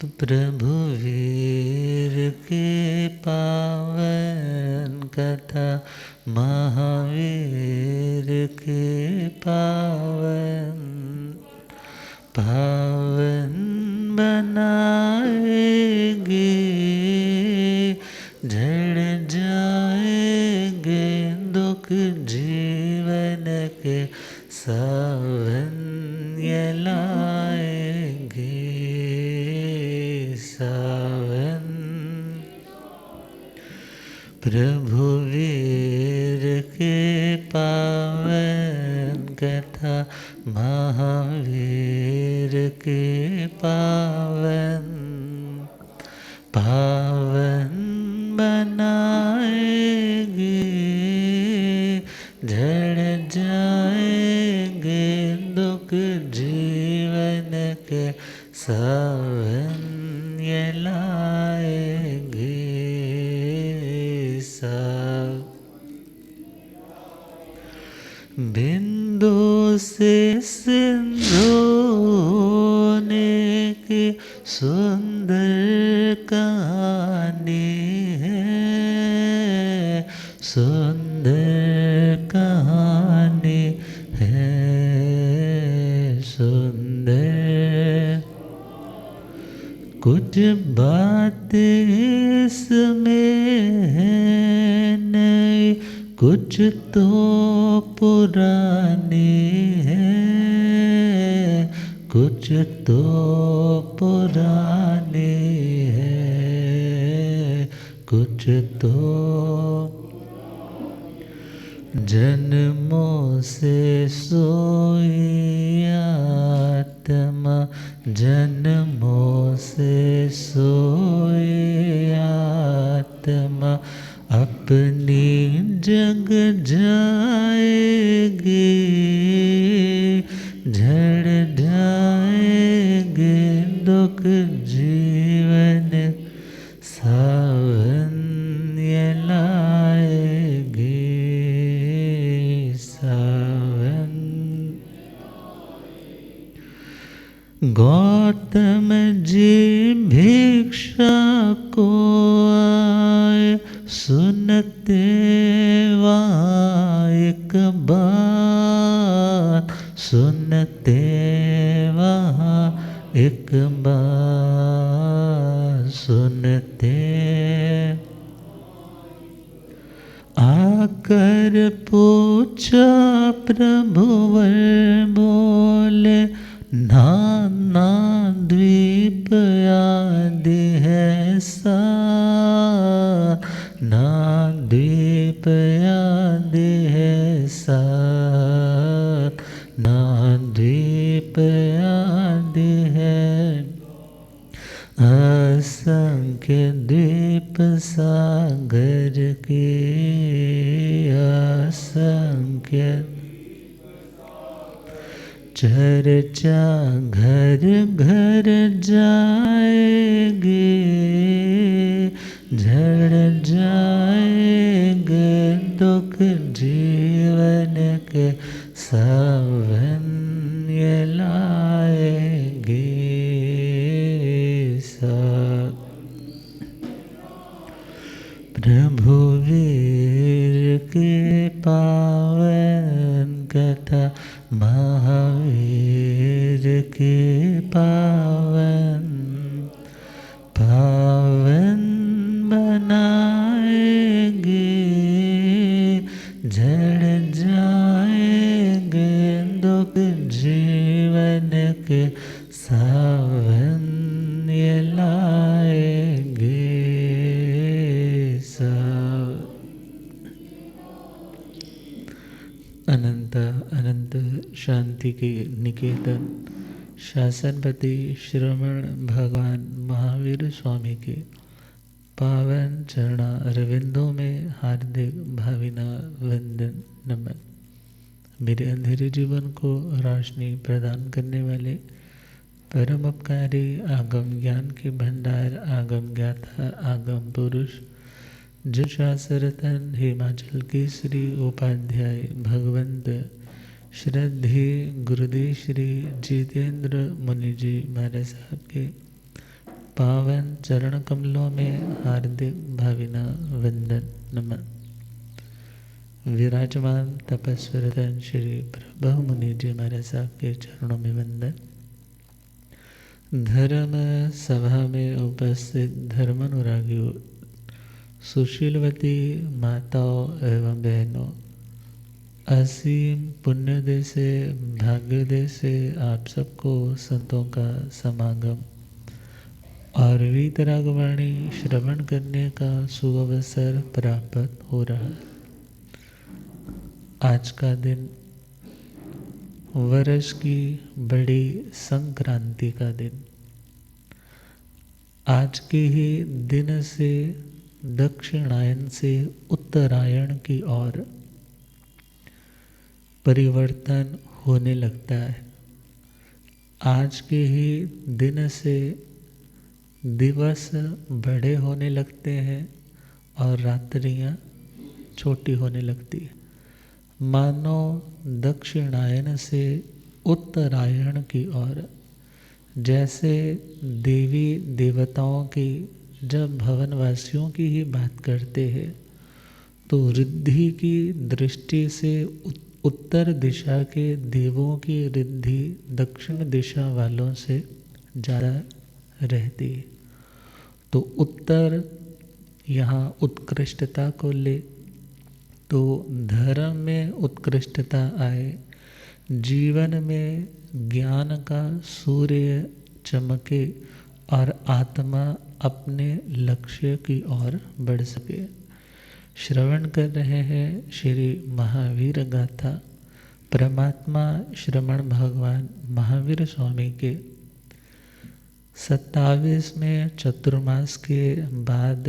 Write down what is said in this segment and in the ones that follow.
प्रभु वीर के पावन कथा, महावीर के पावन पावन बनाएंगे, झड़ जाएंगे दुख जीवन के, सावन ये लाएंगे सावन। प्रभु वीर के पावन कथा, महावीर के पावन पावन बनाएंगे, झड़ जाएंगे दुख जीवन के, सावन ये लाएंगे सावन। बिंदु से सिंधु ने की सुंदर कहानी है, सुंदर कहानी है, सुंदर। कुछ बातें इसमें है नई, कुछ तो पुरानी है, कुछ तो पुरानी है, कुछ तो जन्मों से सोई आत्मा, जन्मों से सोई आत्मा, अपनी जग जाएगी, झड़ जाएंगे दुख जीवन, सावन ये लाएगी सावन। गौतम जी भिक्षा को आए, सुनते वहाँ एक बात, सुनते वहाँ एक बात, सुनते आकर पूछा प्रभुवर बोले, नाना द्वीप आदि है साथ, ना द्वीप आदि है साथ, ना द्वीप आदि है, असंख्य द्वीप सागर के, असंख्य चर्चा घर घर जाएगी, झड़ जाएंगे दुख जीवन के, सावन ये लाएगी सावन। प्रभु वीर के पावन कथा, महावीर के पावन पावन बनाएंगे, झड़ जाएंगे दुख जीवन के, सावन ये लाएंगे सावन। अनंत अनंत शांति के निकेतन शासनपति श्रवण भगवान महावीर स्वामी के पावन चरणा अरविंदों में हार्दिक भावना वंदन नमन। मेरे अंधेरे जीवन को रोशनी प्रदान करने वाले परम उपकारी आगम ज्ञान के भंडार, आगम ज्ञाता, आगम पुरुष, जो शास्त्ररत्न हिमाचल केसरी उपाध्याय भगवंत श्रद्धेय गुरुदेव श्री जितेंद्र मुनि जी महाराज साहब के पावन चरण कमलों में हार्दिक भावना वंदन नमन। विराजमान तपस्विरतन श्री प्रभु मुनि जी महाराज साहब के चरणों में वंदन। धर्म सभा में उपस्थित धर्मानुरागियों, सुशीलवती माताओं एवं बहनों, असीम पुण्योदय से भाग्योदय से आप सबको संतों का समागम और वीतरागवाणी श्रवण करने का सुअवसर प्राप्त हो रहा है। आज का दिन वर्ष की बड़ी संक्रांति का दिन। आज के ही दिन से दक्षिणायन से उत्तरायण की ओर परिवर्तन होने लगता है। आज के ही दिन से दिवस बड़े होने लगते हैं और रात्रियां छोटी होने लगती है। मानो दक्षिणायन से उत्तरायण की ओर, जैसे देवी देवताओं की जब भवनवासियों की ही बात करते हैं तो रिद्धि की दृष्टि से उत्तर दिशा के देवों की रिद्धि दक्षिण दिशा वालों से ज़्यादा रहती है। तो उत्तर यहाँ उत्कृष्टता को ले तो धर्म में उत्कृष्टता आए, जीवन में ज्ञान का सूर्य चमके और आत्मा अपने लक्ष्य की ओर बढ़ सके। श्रवण कर रहे हैं श्री महावीर गाथा परमात्मा श्रमण भगवान महावीर स्वामी के 27वें चतुर्मास के बाद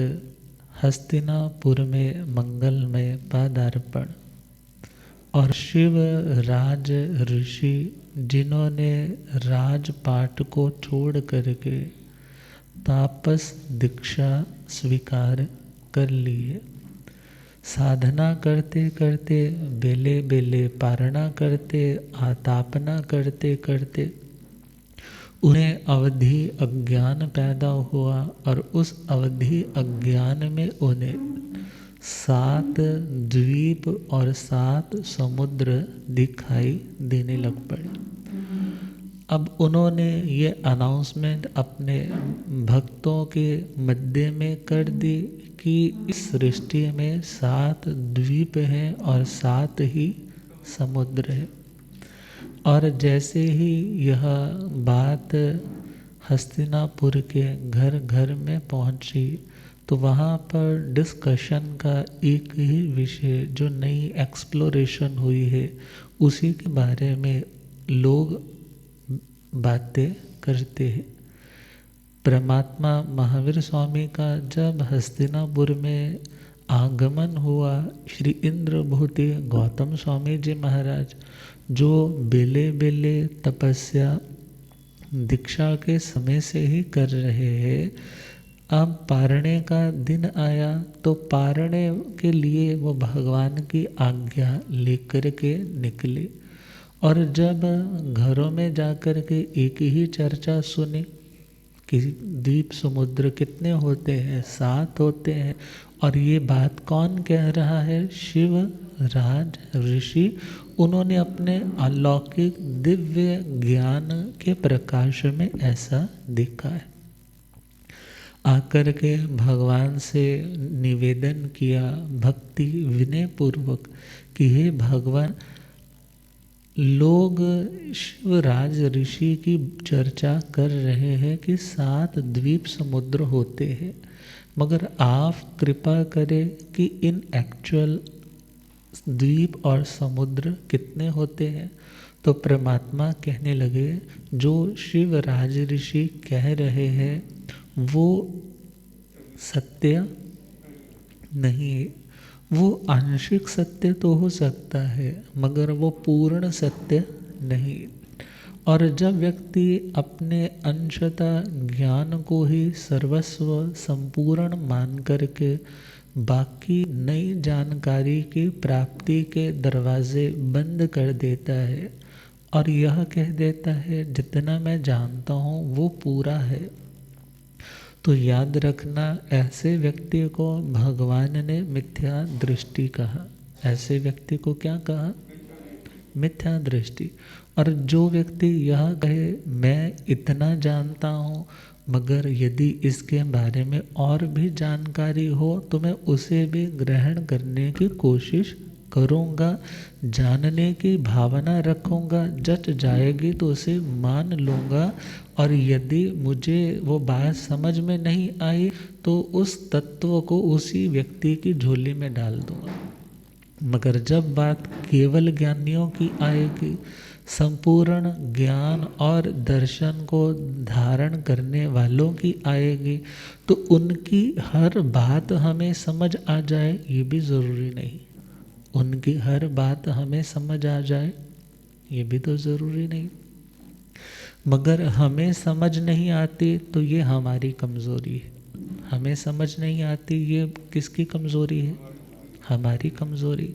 हस्तिनापुर में मंगलमय पादार्पण और शिव राज ऋषि जिन्होंने राजपाट को छोड़ करके तापस दीक्षा स्वीकार कर ली है। साधना करते करते बेले बेले पारणा करते आतापना करते करते उन्हें अवधि अज्ञान पैदा हुआ और उस अवधि अज्ञान में उन्हें 7 द्वीप और 7 समुद्र दिखाई देने लग पड़े। अब उन्होंने ये अनाउंसमेंट अपने भक्तों के मध्य में कर दी कि इस सृष्टि में 7 द्वीप हैं और 7 ही समुद्र हैं। और जैसे ही यह बात हस्तिनापुर के घर घर में पहुंची तो वहाँ पर डिस्कशन का एक ही विषय, जो नई एक्सप्लोरेशन हुई है उसी के बारे में लोग बातें करते हैं। परमात्मा महावीर स्वामी का जब हस्तिनापुर में आगमन हुआ, श्री इंद्रभूति गौतम स्वामी जी महाराज जो बेले बेले तपस्या दीक्षा के समय से ही कर रहे हैं, अब पारणे का दिन आया तो पारणे के लिए वो भगवान की आज्ञा लेकर के निकले। और जब घरों में जाकर के एक ही चर्चा सुनी कि द्वीप समुद्र कितने होते हैं, 7 होते हैं, और ये बात कौन कह रहा है? शिव राज ऋषि। उन्होंने अपने अलौकिक दिव्य ज्ञान के प्रकाश में ऐसा देखा है। आकर के भगवान से निवेदन किया भक्ति विनय पूर्वक कि हे भगवान, लोग शिवराज ऋषि की चर्चा कर रहे हैं कि 7 द्वीप समुद्र होते हैं, मगर आप कृपा करें कि इन एक्चुअल द्वीप और समुद्र कितने होते हैं। तो परमात्मा कहने लगे, जो शिवराज ऋषि कह रहे हैं वो सत्य नहीं है। वो आंशिक सत्य तो हो सकता है, मगर वो पूर्ण सत्य नहीं। और जब व्यक्ति अपने अंशतः ज्ञान को ही सर्वस्व संपूर्ण मान करके बाकी नई जानकारी की प्राप्ति के दरवाजे बंद कर देता है और यह कह देता है जितना मैं जानता हूँ वो पूरा है, तो याद रखना, ऐसे व्यक्ति को भगवान ने मिथ्या दृष्टि कहा। ऐसे व्यक्ति को क्या कहा? मिथ्या दृष्टि। और जो व्यक्ति यह कहे मैं इतना जानता हूँ, मगर यदि इसके बारे में और भी जानकारी हो तो मैं उसे भी ग्रहण करने की कोशिश करूँगा, जानने की भावना रखूँगा, जच जाएगी तो उसे मान लूँगा, और यदि मुझे वो बात समझ में नहीं आई तो उस तत्व को उसी व्यक्ति की झोली में डाल दूँगा। मगर जब बात केवल ज्ञानियों की आएगी, संपूर्ण ज्ञान और दर्शन को धारण करने वालों की आएगी, तो उनकी हर बात हमें समझ आ जाए ये भी ज़रूरी नहीं। उनकी हर बात हमें समझ आ जाए ये भी तो ज़रूरी नहीं। मगर हमें समझ नहीं आती तो ये हमारी कमज़ोरी है। हमें समझ नहीं आती ये किसकी कमज़ोरी है? हमारी कमज़ोरी।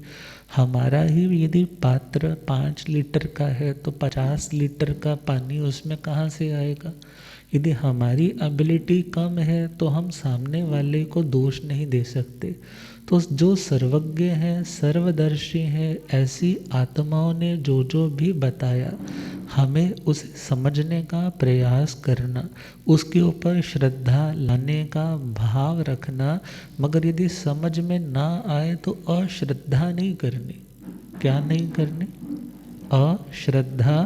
हमारा ही यदि पात्र 5 लीटर का है तो 50 लीटर का पानी उसमें कहाँ से आएगा? यदि हमारी एबिलिटी कम है तो हम सामने वाले को दोष नहीं दे सकते। तो जो सर्वज्ञ हैं, सर्वदर्शी हैं, ऐसी आत्माओं ने जो जो भी बताया, हमें उसे समझने का प्रयास करना, उसके ऊपर श्रद्धा लाने का भाव रखना। मगर यदि समझ में ना आए तो अश्रद्धा नहीं करनी। क्या नहीं करनी? अश्रद्धा,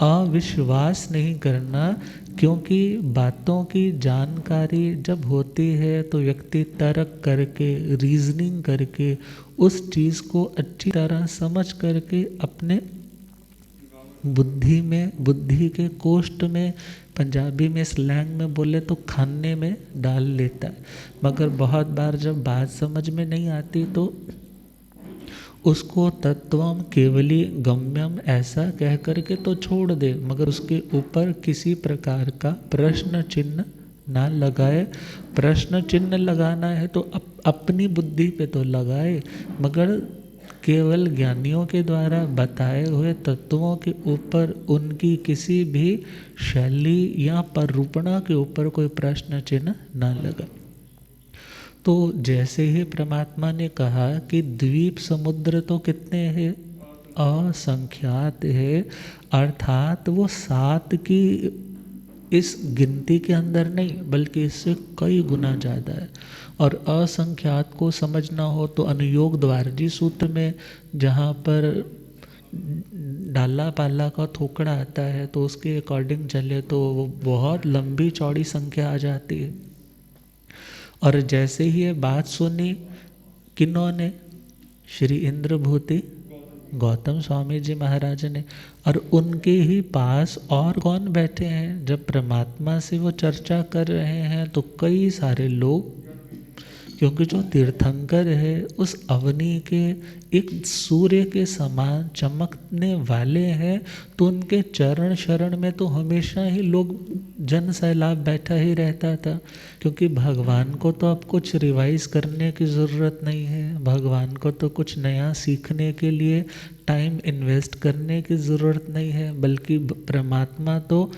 अविश्वास नहीं करना। क्योंकि बातों की जानकारी जब होती है तो व्यक्ति तर्क करके, रीजनिंग करके उस चीज़ को अच्छी तरह समझ करके अपने बुद्धि में, बुद्धि के कोष्ठ में, पंजाबी में स्लैंग में बोले तो खाने में डाल लेता है। मगर बहुत बार जब बात समझ में नहीं आती तो उसको तत्वम केवली गम्यम ऐसा कह करके तो छोड़ दे, मगर उसके ऊपर किसी प्रकार का प्रश्न चिन्ह ना लगाए। प्रश्न चिन्ह लगाना है तो अपनी बुद्धि पे तो लगाए, मगर केवल ज्ञानियों के द्वारा बताए हुए तत्वों के ऊपर उनकी किसी भी शैली या प्ररूपणा के ऊपर कोई प्रश्न चिन्ह ना लगा। तो जैसे ही परमात्मा ने कहा कि द्वीप समुद्र तो कितने हैं? असंख्यात है। अर्थात वो 7 की इस गिनती के अंदर नहीं, बल्कि इससे कई गुना ज़्यादा है। और असंख्यात को समझना हो तो अनुयोग द्वारजी सूत्र में जहाँ पर डाला पाला का थोकड़ा आता है तो उसके अकॉर्डिंग चले तो वो बहुत लंबी चौड़ी संख्या आ जाती है। और जैसे ही ये बात सुनी किन्होंने? श्री इंद्रभूति गौतम स्वामी जी महाराज ने। और उनके ही पास और कौन बैठे हैं? जब परमात्मा से वो चर्चा कर रहे हैं तो कई सारे लोग, क्योंकि जो तीर्थंकर है उस अवनी के एक सूर्य के समान चमकने वाले हैं, तो उनके चरण शरण में तो हमेशा ही लोग जन सैलाब बैठा ही रहता था। क्योंकि भगवान को तो अब कुछ रिवाइज करने की ज़रूरत नहीं है, भगवान को तो कुछ नया सीखने के लिए टाइम इन्वेस्ट करने की ज़रूरत नहीं है, बल्कि परमात्मा तो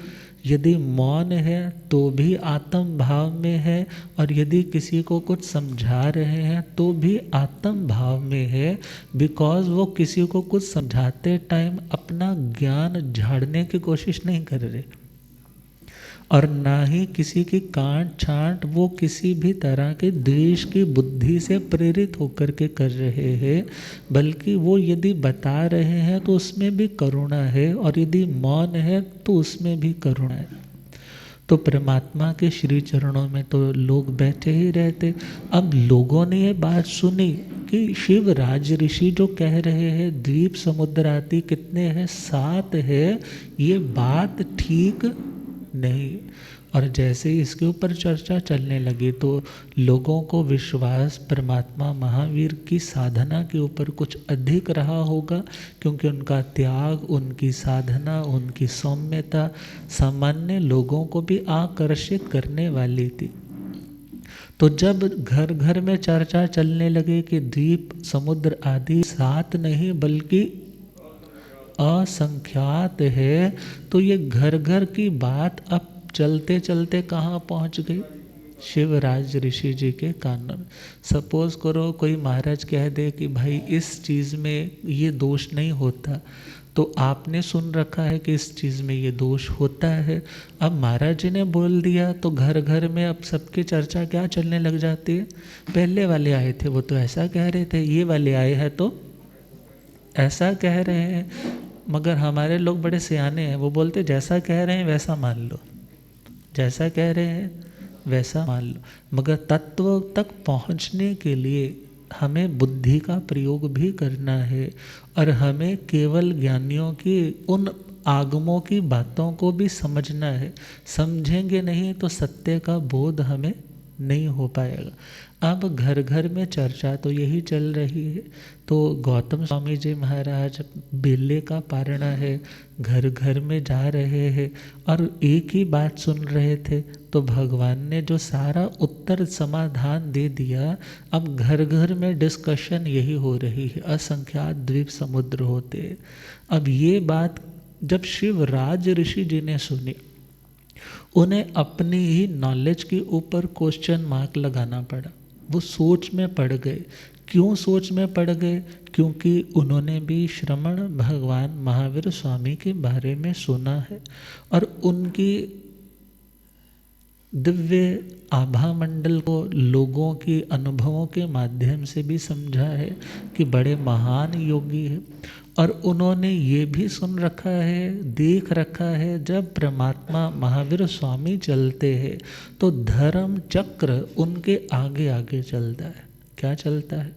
यदि मौन है तो भी आत्म भाव में है, और यदि किसी को कुछ समझा रहे हैं तो भी आत्म भाव में है। बिकॉज वो किसी को कुछ समझाते टाइम अपना ज्ञान झाड़ने की कोशिश नहीं कर रहे, और ना ही किसी की काट छांट वो किसी भी तरह के द्वेष की बुद्धि से प्रेरित होकर के कर रहे हैं, बल्कि वो यदि बता रहे हैं तो उसमें भी करुणा है, और यदि मौन है तो उसमें भी करुणा है। तो परमात्मा के श्री चरणों में तो लोग बैठे ही रहते। अब लोगों ने ये बात सुनी कि शिव राज ऋषि जो कह रहे हैं द्वीप समुद्र आदि कितने हैं? 7 है, ये बात ठीक नहीं। और जैसे ही इसके ऊपर चर्चा चलने लगी तो लोगों को विश्वास परमात्मा महावीर की साधना के ऊपर कुछ अधिक रहा होगा, क्योंकि उनका त्याग, उनकी साधना, उनकी सौम्यता सामान्य लोगों को भी आकर्षित करने वाली थी। तो जब घर घर में चर्चा चलने लगे कि द्वीप समुद्र आदि 7 नहीं बल्कि असंख्यात है, तो ये घर घर की बात अब चलते चलते कहाँ पहुँच गई? शिवराज ऋषि जी के कानों में। सपोज करो कोई महाराज कह दे कि भाई इस चीज़ में ये दोष नहीं होता, तो आपने सुन रखा है कि इस चीज़ में ये दोष होता है। अब महाराज जी ने बोल दिया तो घर घर में अब सबकी चर्चा क्या चलने लग जाती है, पहले वाले आए थे वो तो ऐसा कह रहे थे, ये वाले आए हैं तो ऐसा कह रहे हैं। मगर हमारे लोग बड़े सियाने हैं, वो बोलते जैसा कह रहे हैं वैसा मान लो, जैसा कह रहे हैं वैसा मान लो। मगर तत्व तक पहुंचने के लिए हमें बुद्धि का प्रयोग भी करना है, और हमें केवल ज्ञानियों की उन आगमों की बातों को भी समझना है। समझेंगे नहीं तो सत्य का बोध हमें नहीं हो पाएगा। अब घर घर में चर्चा तो यही चल रही है। तो गौतम स्वामी जी महाराज बेले का पारणा है, घर घर में जा रहे हैं और एक ही बात सुन रहे थे, तो भगवान ने जो सारा उत्तर समाधान दे दिया। अब घर घर में डिस्कशन यही हो रही है, असंख्यात द्वीप समुद्र होते। अब ये बात जब शिवराज ऋषि जी ने सुनी, उन्हें अपनी ही नॉलेज के ऊपर क्वेश्चन मार्क लगाना पड़ा। वो सोच में पड़ गए। क्यों सोच में पड़ गए? क्योंकि उन्होंने भी श्रमण भगवान महावीर स्वामी के बारे में सुना है और उनकी दिव्य आभा मंडल को लोगों के अनुभवों के माध्यम से भी समझा है कि बड़े महान योगी है। और उन्होंने ये भी सुन रखा है, देख रखा है, जब परमात्मा महावीर स्वामी चलते हैं तो धर्म चक्र उनके आगे आगे चलता है। क्या चलता है?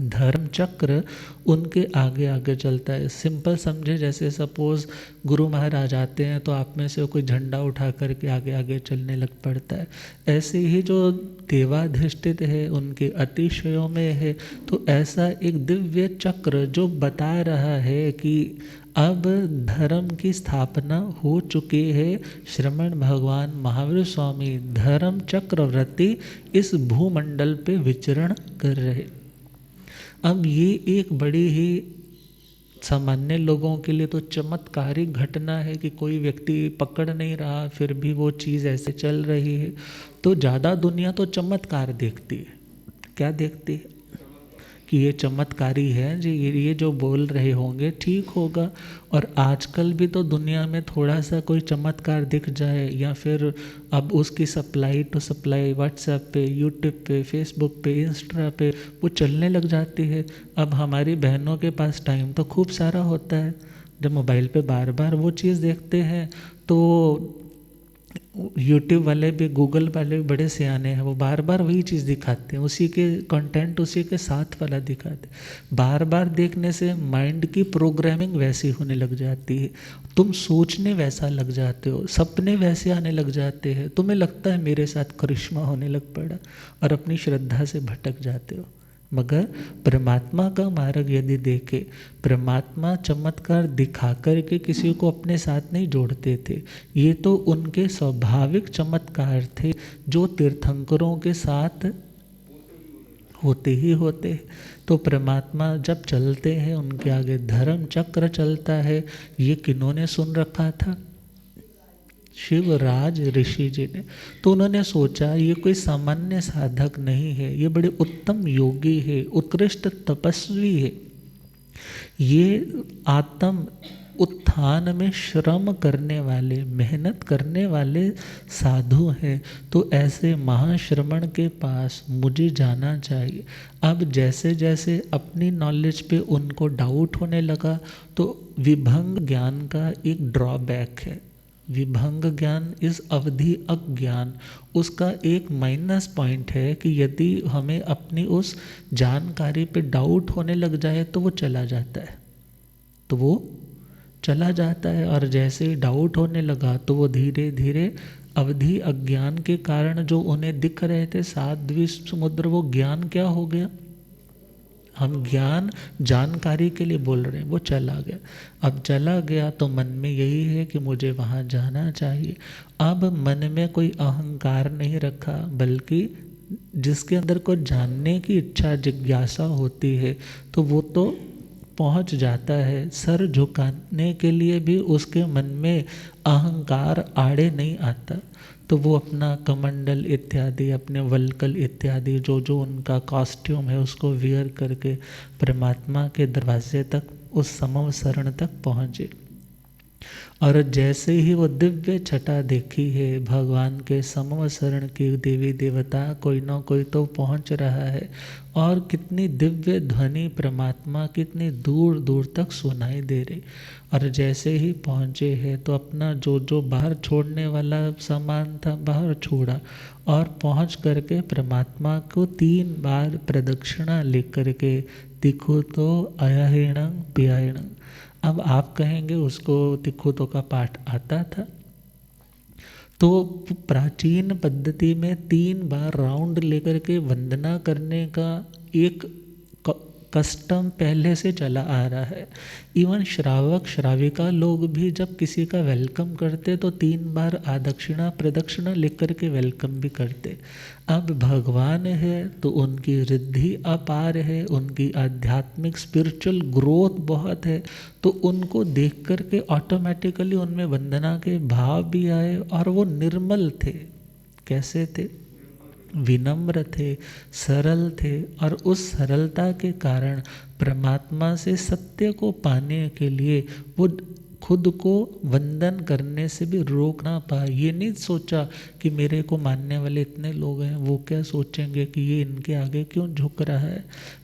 धर्म चक्र उनके आगे आगे चलता है। सिंपल समझे, जैसे सपोज गुरु महाराज आते हैं तो आप में से कोई झंडा उठा करके आगे आगे चलने लग पड़ता है। ऐसे ही जो देवाधिष्ठित है उनके अतिशयों में है, तो ऐसा एक दिव्य चक्र जो बता रहा है कि अब धर्म की स्थापना हो चुकी है। श्रमण भगवान महावीर स्वामी धर्म चक्रवर्ती इस भूमंडल पे विचरण कर रहे। अब ये एक बड़ी ही सामान्य लोगों के लिए तो चमत्कारिक घटना है कि कोई व्यक्ति पकड़ नहीं रहा, फिर भी वो चीज़ ऐसे चल रही है। तो ज़्यादा दुनिया तो चमत्कार देखती है। क्या देखती है? कि ये चमत्कारी है जी, ये जो बोल रहे होंगे ठीक होगा। और आजकल भी तो दुनिया में थोड़ा सा कोई चमत्कार दिख जाए, या फिर अब उसकी सप्लाई टू सप्लाई व्हाट्सएप पे, यूट्यूब पे, फेसबुक पे, इंस्टा पे वो चलने लग जाती है। अब हमारी बहनों के पास टाइम तो खूब सारा होता है, जब मोबाइल पे बार बार वो चीज़ देखते हैं तो यूट्यूब वाले भी, गूगल वाले भी बड़े सियाने हैं, वो बार बार वही चीज़ दिखाते हैं, उसी के कंटेंट उसी के साथ वाला दिखाते हैं। बार बार देखने से माइंड की प्रोग्रामिंग वैसी होने लग जाती है, तुम सोचने वैसा लग जाते हो, सपने वैसे आने लग जाते हैं, तुम्हें लगता है मेरे साथ करिश्मा होने लग पड़ा, और अपनी श्रद्धा से भटक जाते हो। मगर परमात्मा का मार्ग यदि देखे, परमात्मा चमत्कार दिखा कर के किसी को अपने साथ नहीं जोड़ते थे। ये तो उनके स्वाभाविक चमत्कार थे जो तीर्थंकरों के साथ होते ही होते। तो परमात्मा जब चलते हैं उनके आगे धर्म चक्र चलता है। ये किन्होंने सुन रखा था? शिवराज ऋषि जी ने। तो उन्होंने सोचा ये कोई सामान्य साधक नहीं है, ये बड़े उत्तम योगी है, उत्कृष्ट तपस्वी है, ये आत्म उत्थान में श्रम करने वाले, मेहनत करने वाले साधु हैं। तो ऐसे महाश्रमण के पास मुझे जाना चाहिए। अब जैसे जैसे अपनी नॉलेज पे उनको डाउट होने लगा, तो विभंग ज्ञान का एक ड्रॉबैक है। विभंग ज्ञान इस अवधि अज्ञान, उसका एक माइनस पॉइंट है कि यदि हमें अपनी उस जानकारी पे डाउट होने लग जाए तो वो चला जाता है, तो वो चला जाता है। और जैसे ही डाउट होने लगा तो वो धीरे धीरे अवधि अज्ञान के कारण जो उन्हें दिख रहे थे सात द्वीप समुद्र, वो ज्ञान क्या हो गया? हम ज्ञान जानकारी के लिए बोल रहे हैं, वो चला गया। अब चला गया तो मन में यही है कि मुझे वहाँ जाना चाहिए। अब मन में कोई अहंकार नहीं रखा, बल्कि जिसके अंदर को जानने की इच्छा, जिज्ञासा होती है, तो वो तो पहुंच जाता है, सर झुकाने के लिए भी उसके मन में अहंकार आड़े नहीं आता, तो वो अपना कमंडल इत्यादि, अपने वल्कल इत्यादि जो जो उनका कॉस्ट्यूम है उसको वियर करके परमात्मा के दरवाजे तक, उस समव शरण तक पहुँचे। और जैसे ही वो दिव्य छटा देखी है भगवान के समव शरण की देवी देवता, कोई ना कोई तो पहुंच रहा है, और कितनी दिव्य ध्वनि परमात्मा कितनी दूर दूर तक सुनाई दे रही। और जैसे ही पहुँचे हैं तो अपना जो जो बाहर छोड़ने वाला सामान था बाहर छोड़ा, और पहुँच करके परमात्मा को 3 बार प्रदक्षिणा लिख करके दिखो तो अयहिणं पियाहिणं। अब आप कहेंगे उसको तिखुतो का पाठ आता था, तो प्राचीन पद्धति में 3 बार राउंड लेकर के वंदना करने का एक कस्टम पहले से चला आ रहा है। इवन श्रावक श्राविका लोग भी जब किसी का वेलकम करते तो 3 बार आदक्षिणा प्रदक्षिणा लिख करके वेलकम भी करते। अब भगवान है तो उनकी रिद्धि अपार है, उनकी आध्यात्मिक स्पिरिचुअल ग्रोथ बहुत है, तो उनको देख करके ऑटोमेटिकली उनमें वंदना के भाव भी आए, और वो निर्मल थे। कैसे थे? विनम्र थे, सरल थे, और उस सरलता के कारण परमात्मा से सत्य को पाने के लिए वो खुद को वंदन करने से भी रोक ना पाए। ये नहीं सोचा कि मेरे को मानने वाले इतने लोग हैं, वो क्या सोचेंगे कि ये इनके आगे क्यों झुक रहा है,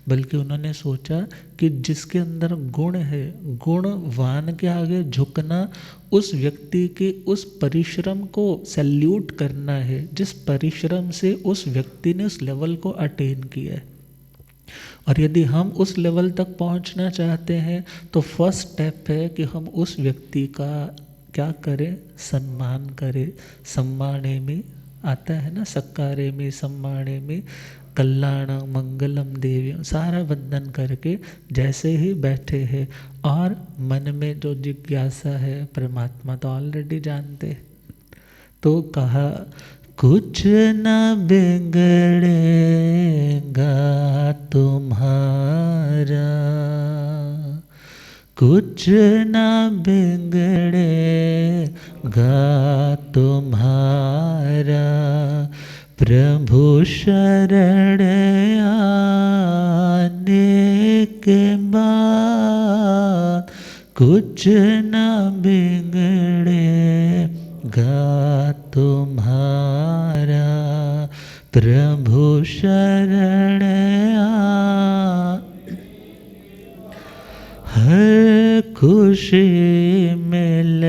बल्कि उन्होंने सोचा कि जिसके अंदर गुण है, गुणवान के आगे झुकना, उस व्यक्ति के उस परिश्रम को सैल्यूट करना है, जिस परिश्रम से उस व्यक्ति ने उस लेवल को अटेन किया है। और यदि हम उस लेवल तक पहुंचना चाहते हैं तो फर्स्ट स्टेप है कि हम उस व्यक्ति का क्या करें? सम्मान करें। सम्माने में आता है ना, सक्कारे में सम्माने में कल्याण मंगलम देवी, सारा वंदन करके जैसे ही बैठे हैं, और मन में जो जिज्ञासा है परमात्मा तो ऑलरेडी जानते हैं, तो कहा कुछ न बिगड़ेगा तुम्हारा, कुछ न बिगड़ेगा तुम्हारा, प्रभु शरण आने के बाद कुछ न बिगड़ेगा तुम्हारा, प्रभु शरण हर खुशी मिल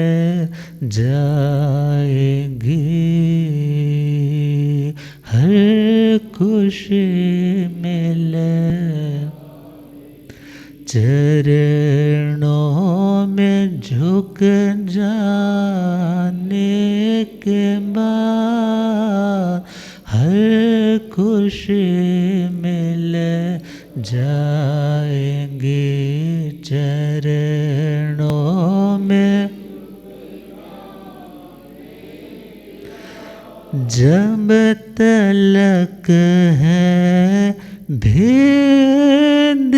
जाएगी, हर खुशी मिल, चरणों में झुक जाने के बाद हर खुशी मिल जाएंगी, चरणों में जब तलक है भेद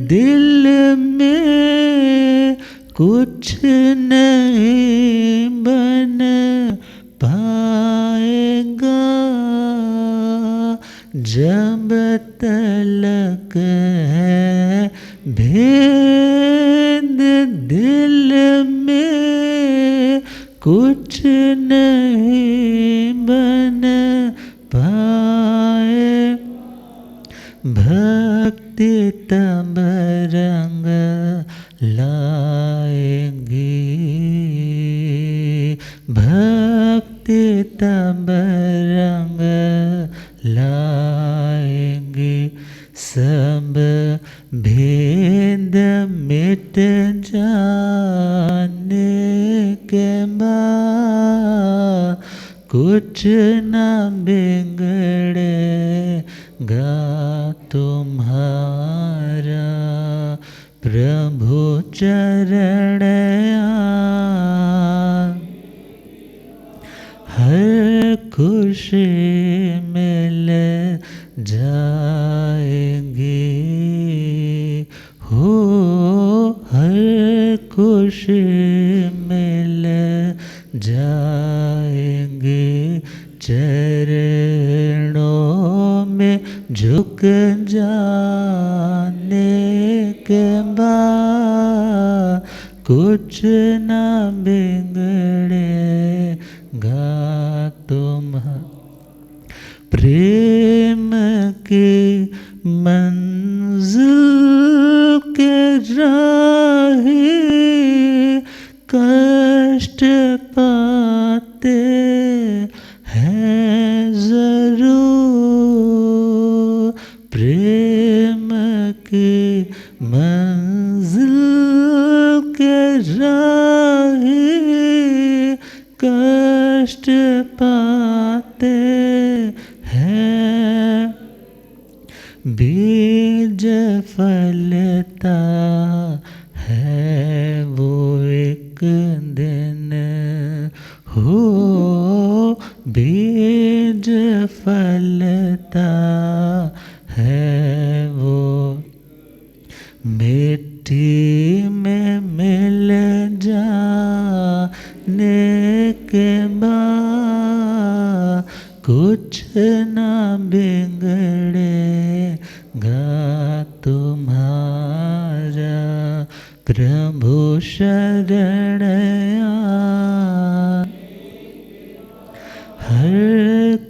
दिल में कुछ नहीं बन पाएगा, जब तलक है भेद दिल में कुछ नहीं बन पाए, भक्ति तब रंग लाएगी, भक्ति तब रंग लाएगी, सब भेद मिट जाने के बाद कुछ न बिगड़ेगा तुम्हारा, प्रभु चरण हर खुशी मिल जाएगी, हो चरणों में झुक जाने के बाद कुछ न बिगड़ेगा तुम्हारा। प्रेम की मंजिल के राही कष्ट पाते हैं जरूर। प्रेम की मंजिल के राही कष्ट पाते हैं। बीज फलता है वो एक दिन हो, बीज फलता है वो मिट्टी में मिल जाने के बाद कुछ ना बिगड़ेगा तुम्हारा। प्रभु शरण हर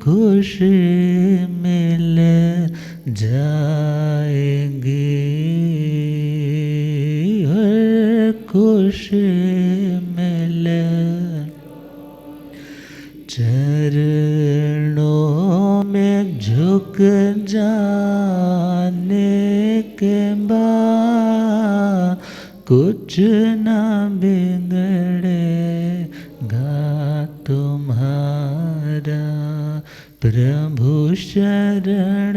खुशी मिल जाएगी, हर खुशी मिल। चरणों में झुक जाने के बाद कुछ ना बिगड़ेगा तुम्हारा। प्रभु शरण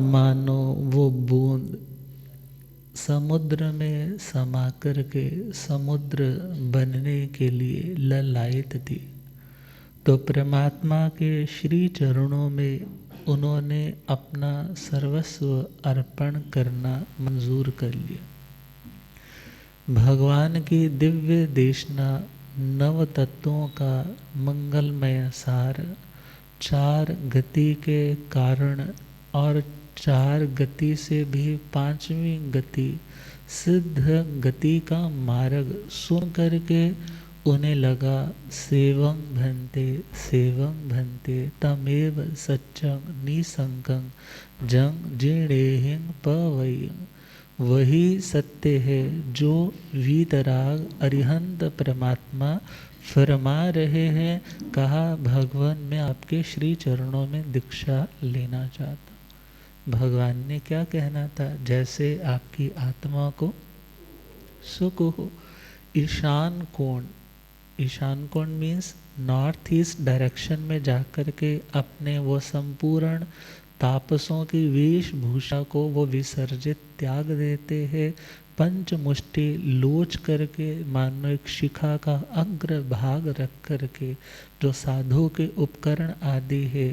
मानो वो बूंद समुद्र में समा कर के समुद्र बनने के लिए ललायित थी, तो परमात्मा के श्री चरणों में उन्होंने अपना सर्वस्व अर्पण करना मंजूर कर लिया। भगवान की दिव्य देशना नव तत्वों का मंगलमय सार, चार गति के कारण और चार गति से भी पांचवी गति सिद्ध गति का मार्ग सुन करके उन्हें लगा सेवं भंते तमेव सच्चं निसंकं जं जिणेहिं पवयं। वही सत्य है जो वीतराग अरिहंत परमात्मा फरमा रहे हैं। कहा भगवान मैं आपके श्री चरणों में दीक्षा लेना चाहता। भगवान ने क्या कहना था? जैसे आपकी आत्मा को सुख हो। ईशान कोण मीन्स नॉर्थ ईस्ट डायरेक्शन में जाकर के अपने वो संपूर्ण तापसों की वेशभूषा को वो विसर्जित त्याग देते हैं। पंचमुष्टि लोच करके मानो एक शिखा का अग्र भाग रख करके जो साधु के उपकरण आदि है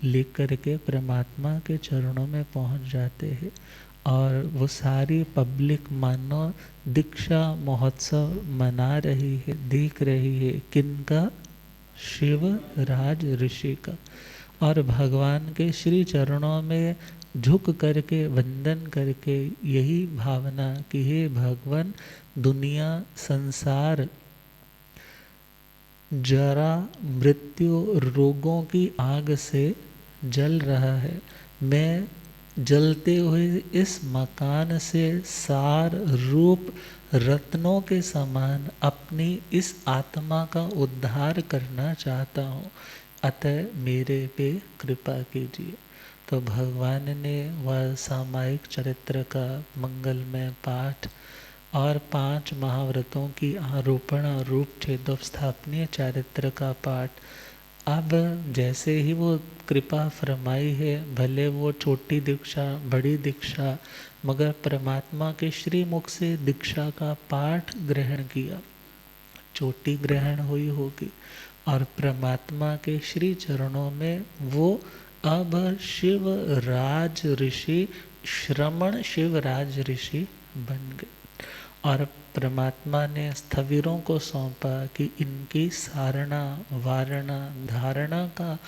लेकर के परमात्मा के चरणों में पहुंच जाते हैं। और वो सारी पब्लिक मानो दीक्षा महोत्सव मना रही है, देख रही है। किनका? शिव राज ऋषि का। और भगवान के श्री चरणों में झुक करके वंदन करके यही भावना कि हे भगवान, दुनिया संसार जरा मृत्यु रोगों की आग से जल रहा है। मैं जलते हुए इस मकान से सार रूप रत्नों के समान अपनी इस आत्मा का उद्धार करना चाहता हूँ, अतः मेरे पे कृपा कीजिए। तो भगवान ने वह सामायिक चरित्र का मंगलमय पाठ और 5 महाव्रतों की आरोपण रूप छेदोस्थापनीय चारित्र का पाठ। अब जैसे ही वो कृपा फरमाई है, भले वो छोटी दीक्षा बड़ी दीक्षा, मगर परमात्मा के श्री मुख से दीक्षा का पाठ ग्रहण किया, चोटी ग्रहण हुई होगी और परमात्मा के श्री चरणों में वो अब शिव राज ऋषि, श्रमण शिव राज ऋषि बन गए। और परमात्मा ने स्थविरों को सौंपा कि इनकी सारणा वारणा धारणा का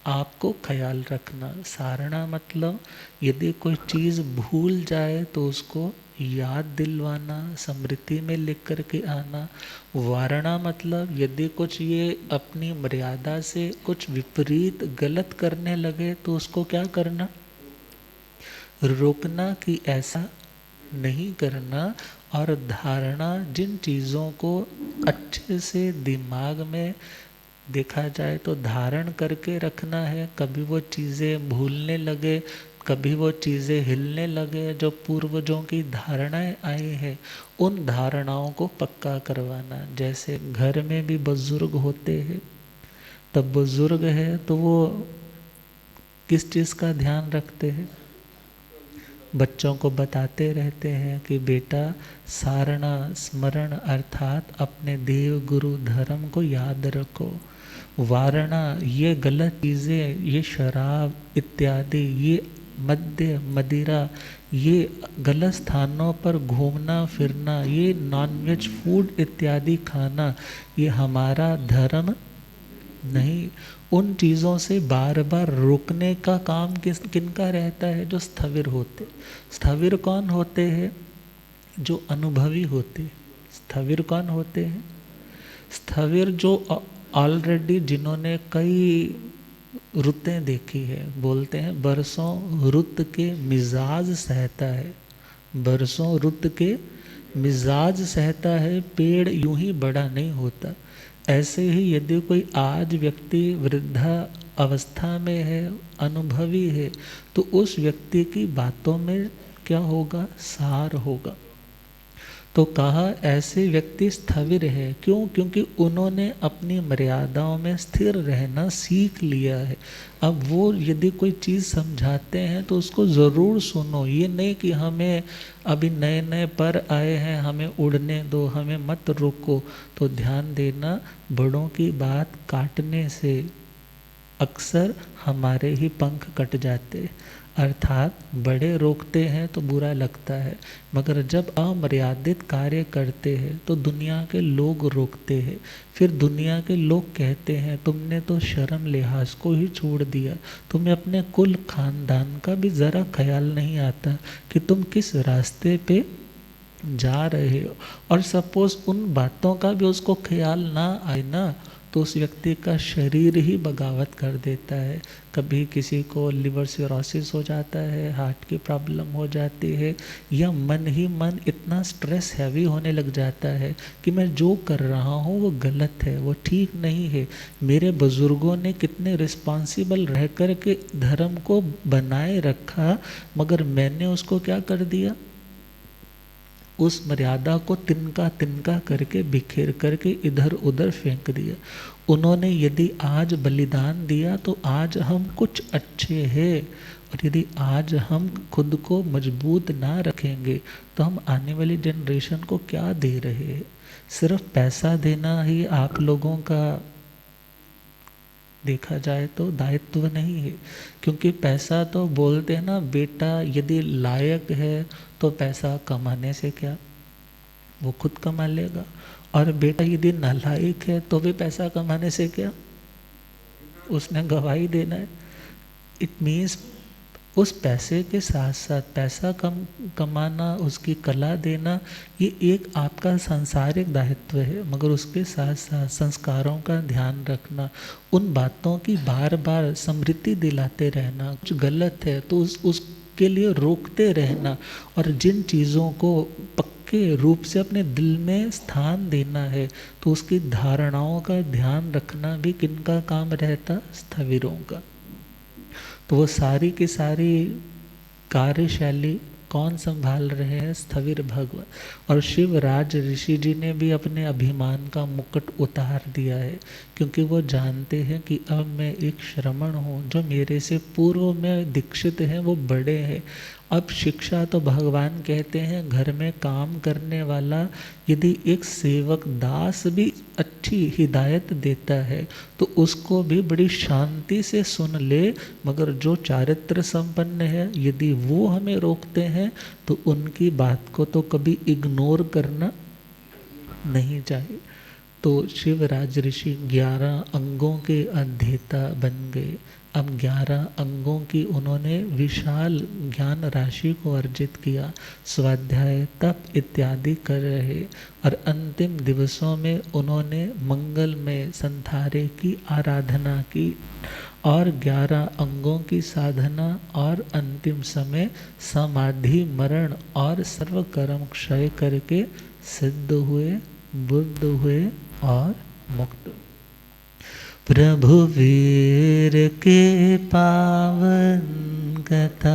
आपको ख्याल रखना। सारणा मतलब यदि कोई चीज़ भूल जाए तो उसको याद दिलवाना, स्मृति में लिख कर के आना। वारणा मतलब यदि कुछ ये अपनी मर्यादा से कुछ विपरीत गलत करने लगे तो उसको क्या करना, रोकना कि ऐसा नहीं करना। और धारणा, जिन चीज़ों को अच्छे से दिमाग में देखा जाए तो धारण करके रखना है, कभी वो चीज़ें भूलने लगे, कभी वो चीज़ें हिलने लगे, जो पूर्वजों की धारणाएं आई हैं उन धारणाओं को पक्का करवाना। जैसे घर में भी बुजुर्ग होते हैं, तब बुजुर्ग है तो वो किस चीज़ का ध्यान रखते हैं, बच्चों को बताते रहते हैं कि बेटा सारणा स्मरण अर्थात अपने देव गुरु धर्म को याद रखो। वारणा, ये गलत चीज़ें, ये शराब इत्यादि, ये मद्य मदिरा, ये गलत स्थानों पर घूमना फिरना, ये नॉनवेज फूड इत्यादि खाना, ये हमारा धर्म नहीं। उन चीज़ों से बार बार रोकने का काम किनका रहता है, जो स्थविर होते। स्थविर कौन होते हैं, जो अनुभवी होते। स्थविर कौन होते हैं, स्थविर जो ऑलरेडी जिन्होंने कई रुतें देखी है। बोलते हैं बरसों रुत के मिजाज सहता है, बरसों रुत के मिजाज सहता है, पेड़ यूं ही बड़ा नहीं होता। ऐसे ही यदि कोई आज व्यक्ति वृद्धा अवस्था में है, अनुभवी है, तो उस व्यक्ति की बातों में क्या होगा, सार होगा। तो कहा ऐसे व्यक्ति स्थविर है। क्यों? क्योंकि उन्होंने अपनी मर्यादाओं में स्थिर रहना सीख लिया है। अब वो यदि कोई चीज़ समझाते हैं तो उसको ज़रूर सुनो। ये नहीं कि हमें अभी नए नए पर आए हैं, हमें उड़ने दो, हमें मत रोको। तो ध्यान देना, बड़ों की बात काटने से अक्सर हमारे ही पंख कट जाते। अर्थात बड़े रोकते हैं तो बुरा लगता है, मगर जब अमर्यादित कार्य करते हैं तो दुनिया के लोग रोकते हैं। फिर दुनिया के लोग कहते हैं तुमने तो शर्म लिहाज को ही छोड़ दिया, तुम्हें अपने कुल खानदान का भी ज़रा ख्याल नहीं आता कि तुम किस रास्ते पे जा रहे हो। और सपोज उन बातों का भी उसको ख्याल ना आए ना, तो उस व्यक्ति का शरीर ही बगावत कर देता है। कभी किसी को लिवर सिरोसिस हो जाता है, हार्ट की प्रॉब्लम हो जाती है, या मन ही मन इतना स्ट्रेस हैवी होने लग जाता है कि मैं जो कर रहा हूँ वो गलत है, वो ठीक नहीं है। मेरे बुज़ुर्गों ने कितने रिस्पॉन्सिबल रह कर के धर्म को बनाए रखा, मगर मैंने उसको क्या कर दिया, उस मर्यादा को तिनका तिनका करके बिखेर करके इधर उधर फेंक दिया। उन्होंने यदि आज बलिदान दिया तो आज हम कुछ अच्छे हैं, और यदि आज हम खुद को मजबूत ना रखेंगे तो हम आने वाली जनरेशन को क्या दे रहे हैं। सिर्फ पैसा देना ही आप लोगों का देखा जाए तो दायित्व नहीं है। क्योंकि पैसा तो बोलते हैं ना, बेटा यदि लायक है तो पैसा कमाने से क्या, वो खुद कमा लेगा। और बेटा यदि नालायक है तो भी पैसा कमाने से क्या, उसने गवाही देना है। इट मीन्स उस पैसे के साथ साथ पैसा कमाना, उसकी कला देना, ये एक आपका सांसारिक दायित्व है, मगर उसके साथ साथ संस्कारों का ध्यान रखना, उन बातों की बार बार स्मृति दिलाते रहना। कुछ गलत है तो उसके लिए रोकते रहना, और जिन चीज़ों को पक्के रूप से अपने दिल में स्थान देना है तो उसकी धारणाओं का ध्यान रखना भी किनका काम रहता, स्थविरों का। तो वो सारी की सारी कार्यशैली कौन संभाल रहे हैं, स्थविर भगवान। और शिवराज ऋषि जी ने भी अपने अभिमान का मुकुट उतार दिया है, क्योंकि वो जानते हैं कि अब मैं एक श्रमण हूँ, जो मेरे से पूर्व में दीक्षित हैं वो बड़े हैं, अब शिक्षा तो भगवान कहते हैं घर में काम करने वाला यदि एक सेवक दास भी अच्छी हिदायत देता है तो उसको भी बड़ी शांति से सुन ले, मगर जो चारित्र संपन्न है यदि वो हमें रोकते हैं तो उनकी बात को तो कभी इग्नोर करना नहीं चाहिए। तो शिवराज ऋषि 11 अंगों के अध्येता बन गए। अब 11 अंगों की उन्होंने विशाल ज्ञान राशि को अर्जित किया, स्वाध्याय तप इत्यादि कर रहे, और अंतिम दिवसों में उन्होंने मंगल में संथारे की आराधना की और 11 अंगों की साधना, और अंतिम समय समाधि मरण और सर्व कर्म क्षय करके सिद्ध हुए, बुद्ध हुए और मुक्त। प्रभु वीर के पावन कथा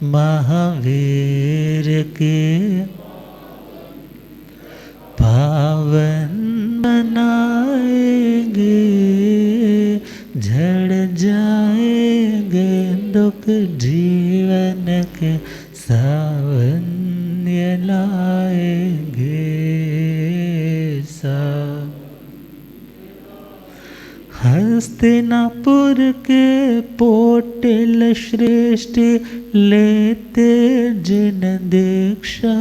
महावीर के पावन बनाएंगे, झड़ जाएंगे दुख जीवन के सावन्य लाएंगे सब। हस्तिनापुर के पोटिल श्रेष्ठ लेते जिन दीक्षा,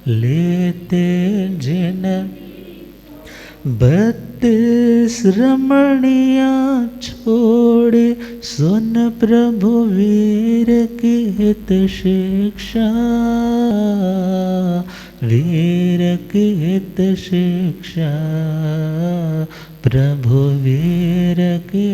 लेते जिन 32 रमणिया छोड़े, सुन प्रभु वीर की हित शिक्षा, वीर की हित शिक्षा। प्रभु वीर के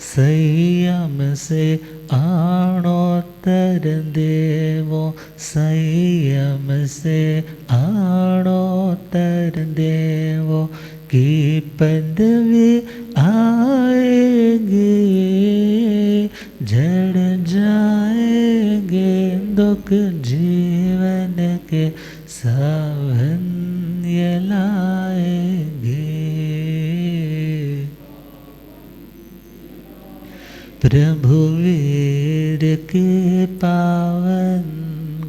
संयम से आणोत्तर देवो, संयम से आणोत्तर देवो की पदवी आएगी, झड़ जाएंगे दुख जीवन के सावन्य लाएंगे। प्रभु वीर के पावन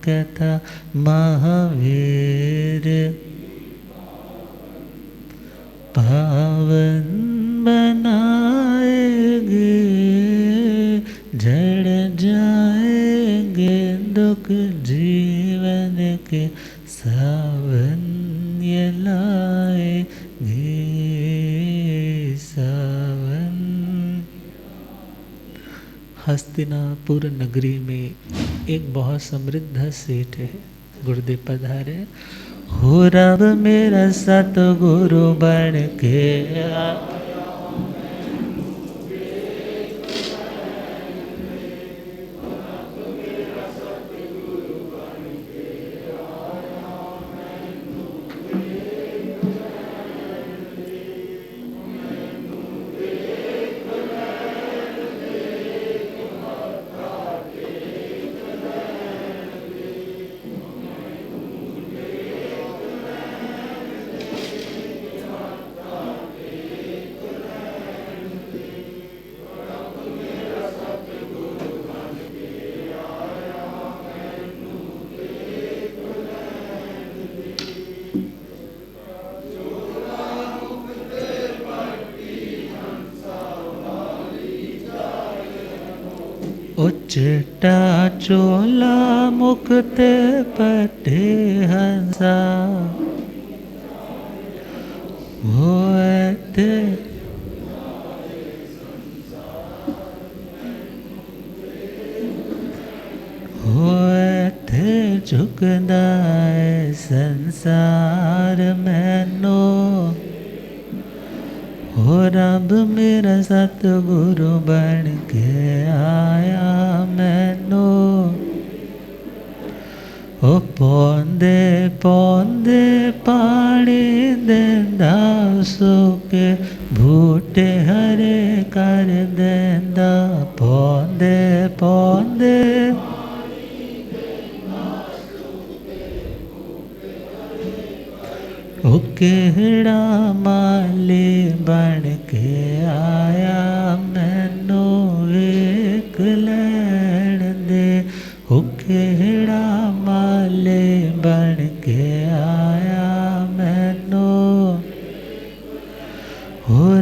कथा महावीर पावन बनाएंगे, झड़ जाएंगे दुख जीवन के सावन्य लाएंगे सावन। हस्तिनापुर नगरी में एक बहुत समृद्ध सेठ है। गुरुदेव पधारे। हो रब मेरा सतगुरु बन के उच्चटा चोला मुक्त पटे हंसा होते होते झुकदाए संसार मैनो। हो रब मेरा सतगुरु बन के आया मैनो। ओ पौंदे पौंदे पानी देंदा सुके बूटे हरे कर देंदा। पौंदे पौंदे ओ केड़ा माले बन के आया मैनू वेख ले।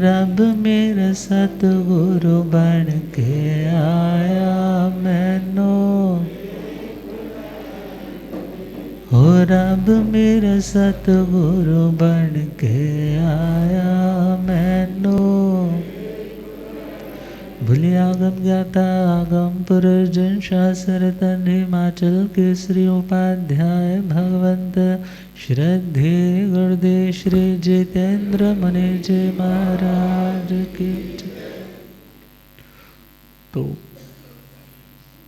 अब मेरा सतगुरु बन के आया मैनो, और अब मेरा सतगुरु बन के आया मैनो। भूलिया आगम ज्ञाता आगम पुरुष जन शास्त्र तन हिमाचल केसरी उपाध्याय भगवंत श्रद्धे गुरुदेव श्री जितेंद्र मुनि जी महाराज की जय। तो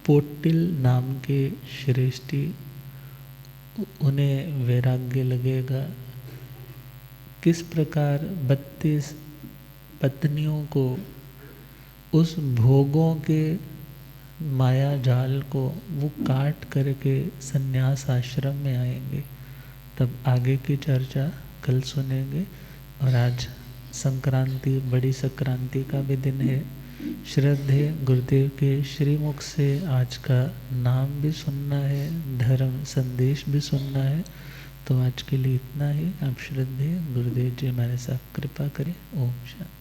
पोटिल नाम के श्रेष्ठी, उन्हें वैराग्य लगेगा किस प्रकार 32 पत्नियों को उस भोगों के माया जाल को वो काट करके संन्यास आश्रम में आएंगे। तब आगे की चर्चा कल सुनेंगे। और आज संक्रांति, बड़ी संक्रांति का भी दिन है। श्रद्धे गुरुदेव के श्रीमुख से आज का नाम भी सुनना है, धर्म संदेश भी सुनना है। तो आज के लिए इतना ही। आप श्रद्धे गुरुदेव जी हमारे साथ कृपा करें। ओम शांति।